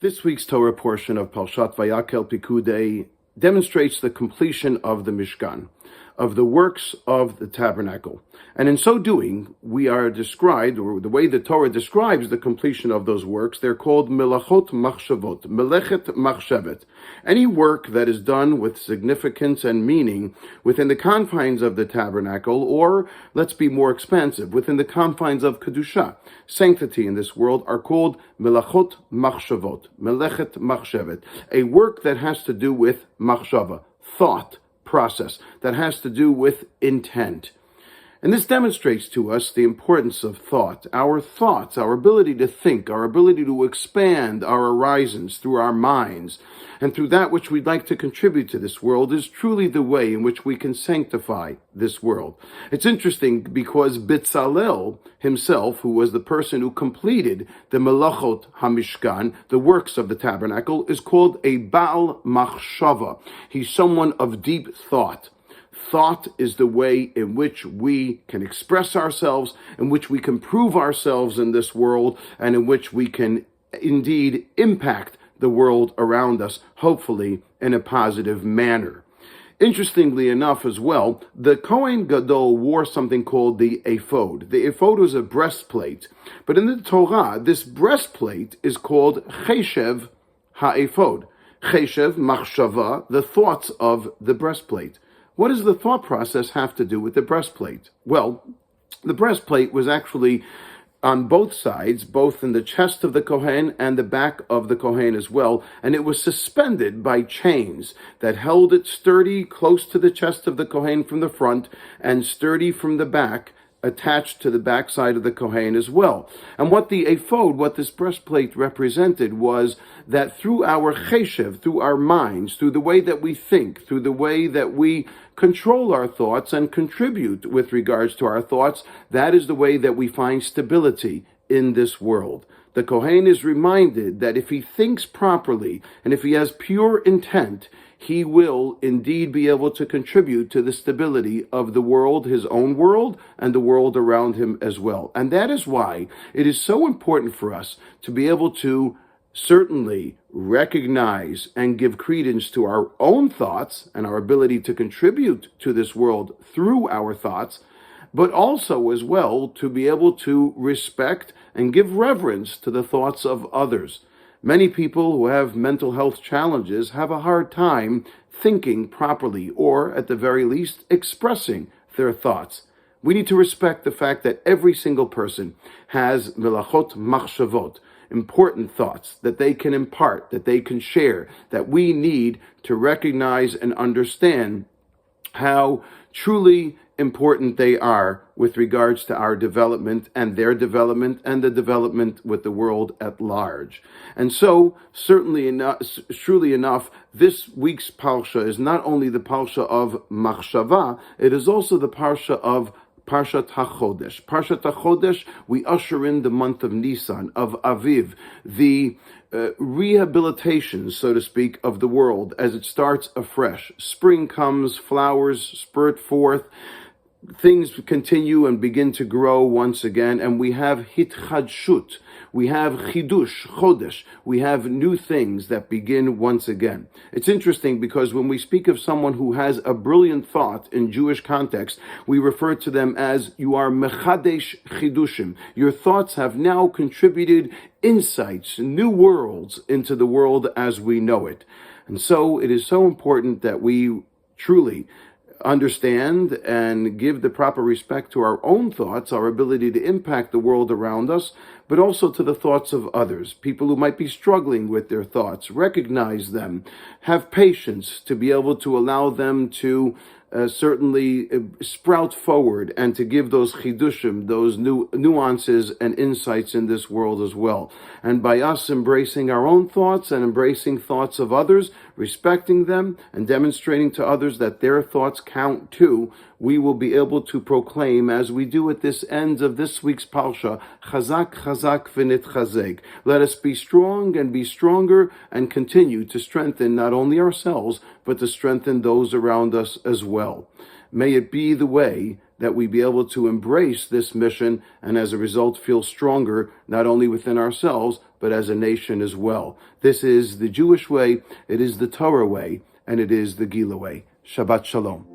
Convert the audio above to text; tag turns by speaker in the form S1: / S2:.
S1: This week's Torah portion of Parshat Vayakel Pekudei demonstrates the completion of the Mishkan, of the works of the tabernacle. And in so doing, we are described, or the way the Torah describes the completion of those works, they're called melachot machshavot, melechet machshevet. Any work that is done with significance and meaning within the confines of the tabernacle, or, let's be more expansive, within the confines of kedusha, sanctity in this world, are called melachot machshavot, melechet machshevet. A work that has to do with machshava, thought, process, that has to do with intent. And this demonstrates to us the importance of thought, our thoughts, our ability to think, our ability to expand our horizons through our minds, and through that which we'd like to contribute to this world is truly the way in which we can sanctify this world. It's interesting because Bitzalel himself, who was the person who completed the Melachot HaMishkan, the works of the tabernacle, is called a Baal Machshava. He's someone of deep thought. Thought is the way in which we can express ourselves, in which we can prove ourselves in this world, and in which we can indeed impact the world around us, hopefully in a positive manner. Interestingly enough as well, the Kohen Gadol wore something called the ephod. The ephod was a breastplate, but in the Torah, this breastplate is called cheshev ha-ephod. Cheshev, machshava, the thoughts of the breastplate. What does the thought process have to do with the breastplate? Well, the breastplate was actually on both sides, both in the chest of the Kohen and the back of the Kohen as well, and it was suspended by chains that held it sturdy close to the chest of the Kohen from the front and sturdy from the back, attached to the backside of the Kohen as well. And what the ephod, what this breastplate represented, was that through our cheshev, through our minds, through the way that we think, through the way that we control our thoughts and contribute with regards to our thoughts, that is the way that we find stability in this world. The Kohen is reminded that if he thinks properly and if he has pure intent, he will indeed be able to contribute to the stability of the world, his own world, and the world around him as well. And that is why it is so important for us to be able to certainly recognize and give credence to our own thoughts and our ability to contribute to this world through our thoughts, but also as well to be able to respect and give reverence to the thoughts of others. Many people who have mental health challenges have a hard time thinking properly, or at the very least, expressing their thoughts. We need to respect the fact that every single person has melachot machshavot, important thoughts that they can impart, that they can share, that we need to recognize and understand how truly important they are with regards to our development and their development and the development with the world at large. And so, truly enough, this week's Parsha is not only the Parsha of Machshava, it is also the Parsha of Parshat HaChodesh. Parshat HaChodesh, we usher in the month of Nisan, of Aviv, the rehabilitation, so to speak, of the world as it starts afresh. Spring comes, flowers spurt forth, things continue and begin to grow once again, and we have hitchadshut, we have chidush, chodesh, we have new things that begin once again. It's interesting because when we speak of someone who has a brilliant thought in Jewish context, we refer to them as, you are mechadesh chidushim. Your thoughts have now contributed insights, new worlds into the world as we know it. And so it is so important that we truly understand and give the proper respect to our own thoughts, our ability to impact the world around us, but also to the thoughts of others, people who might be struggling with their thoughts. Recognize them, have patience to be able to allow them to certainly sprout forward and to give those chidushim, those new nuances and insights in this world as well. And by us embracing our own thoughts and embracing thoughts of others, respecting them and demonstrating to others that their thoughts count too, we will be able to proclaim, as we do at this end of this week's Parsha, Chazak, Chazak, V'nitchazek. Let us be strong and be stronger and continue to strengthen not only ourselves, but to strengthen those around us as well. May it be the way that we be able to embrace this mission and as a result feel stronger, not only within ourselves, but as a nation as well. This is the Jewish way, it is the Torah way, and it is the Gila way. Shabbat Shalom.